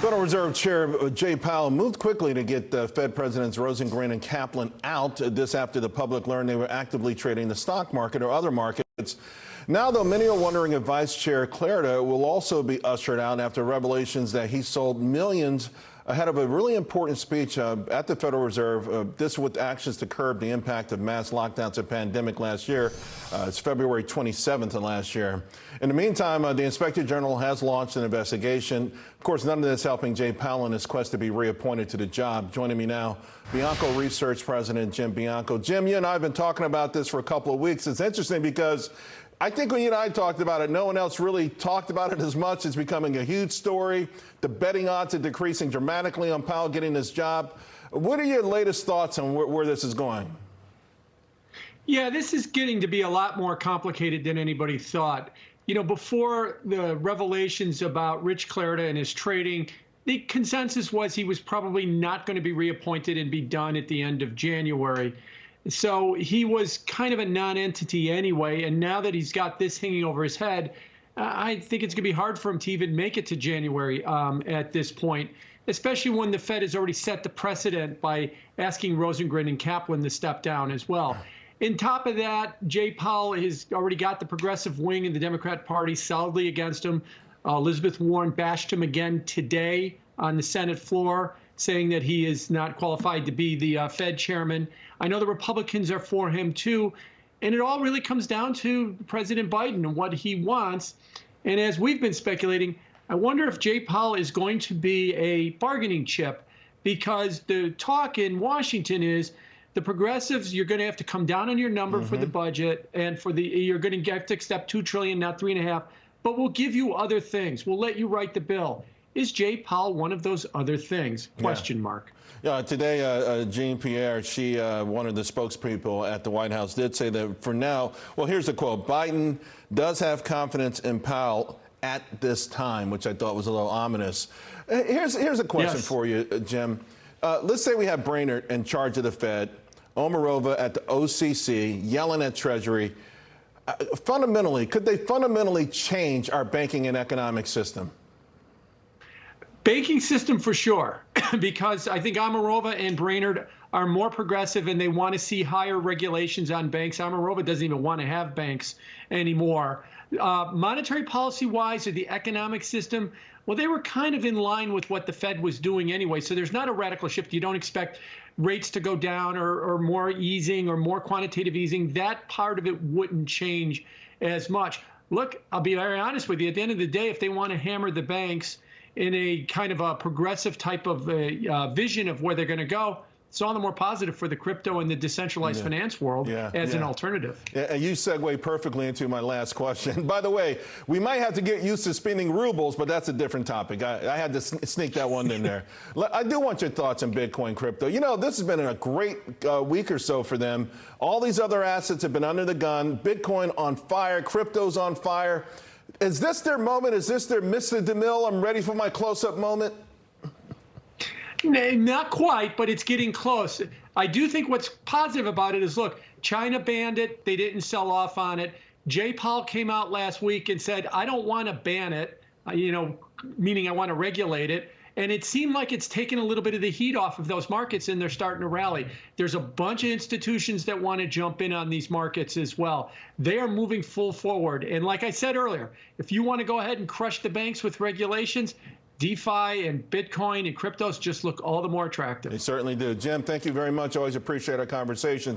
Federal Reserve Chair Jay Powell moved quickly to get Fed Presidents Rosengren and Kaplan out. This after the public learned they were actively trading the stock market or other markets. Now, though, many are wondering if Vice Chair Clarida will also be ushered out after revelations that he sold millions ahead of a really important speech at the Federal Reserve. This with actions to curb the impact of mass lockdowns and pandemic last year. It's February 27th of last year. In the meantime, the Inspector General has launched an investigation. Of course, none of this helping Jay Powell in his quest to be reappointed to the job. Joining me now, Bianco Research President Jim Bianco. Jim, you and I have been talking about this for a couple of weeks. It's interesting because I think when you and I talked about it, no one else really talked about it as much. It's becoming a huge story. The betting odds are decreasing dramatically on Powell getting this job. What are your latest thoughts on where this is going? Yeah, this is getting to be a lot more complicated than anybody thought. You know, before the revelations about Rich Clarida and his trading, the consensus was he was probably not going to be reappointed and be done at the end of January. So he was kind of a non-entity anyway, and now that he's got this hanging over his head, I think it's going to be hard for him to even make it to January at this point, especially when the Fed has already set the precedent by asking Rosengren and Kaplan to step down as well. On top of that, Jay Powell has already got the progressive wing in the Democrat Party solidly against him. Elizabeth Warren bashed him again today on the Senate floor, saying that he is not qualified to be the Fed chairman. I know the Republicans are for him, too. And it all really comes down to President Biden and what he wants. And as we've been speculating, I wonder if Jay Powell is going to be a bargaining chip, because the talk in Washington is the progressives, you're going to have to come down on your number for the budget, and you're going to have to accept $2 trillion, not $3.5 trillion. But we'll give you other things. We'll let you write the bill. Is Jay Powell one of those other things? Question mark. Yeah, today, Jean Pierre, one of the spokespeople at the White House, did say that for now, well, here's the quote: Biden does have confidence in Powell at this time, which I thought was a little ominous. Here's a question for you, Jim. Let's say we have Brainerd in charge of the Fed, Omarova at the OCC, yelling at Treasury. Fundamentally, could they fundamentally change our banking and economic system? Banking system for sure, because I think Omarova and Brainerd are more progressive and they want to see higher regulations on banks. Omarova doesn't even want to have banks anymore. Monetary policy wise, or the economic system, well, they were kind of in line with what the Fed was doing anyway. So there's not a radical shift. You don't expect rates to go down or more easing or more quantitative easing. That part of it wouldn't change as much. Look, I'll be very honest with you. At the end of the day, if they want to hammer the banks in a kind of a progressive type of vision of where they're going to go, it's all the more positive for the crypto and the decentralized finance world as an alternative. And you segue perfectly into my last question. By the way, we might have to get used to spending rubles, but that's a different topic. I had to sneak that one in there. I do want your thoughts on Bitcoin crypto. You know, this has been a great week or so for them. All these other assets have been under the gun. Bitcoin on fire, crypto's on fire. Is this their moment? Is this their Mr. DeMille, I'm ready for my close-up moment? Not quite, but it's getting close. I do think what's positive about it is, look, China banned it. They didn't sell off on it. Jay Powell came out last week and said, I don't want to ban it, meaning I want to regulate it. And it seemed like it's taken a little bit of the heat off of those markets, and they're starting to rally. There's a bunch of institutions that want to jump in on these markets as well. They are moving full forward. And like I said earlier, if you want to go ahead and crush the banks with regulations, DeFi and Bitcoin and cryptos just look all the more attractive. They certainly do. Jim, thank you very much. Always appreciate our conversation.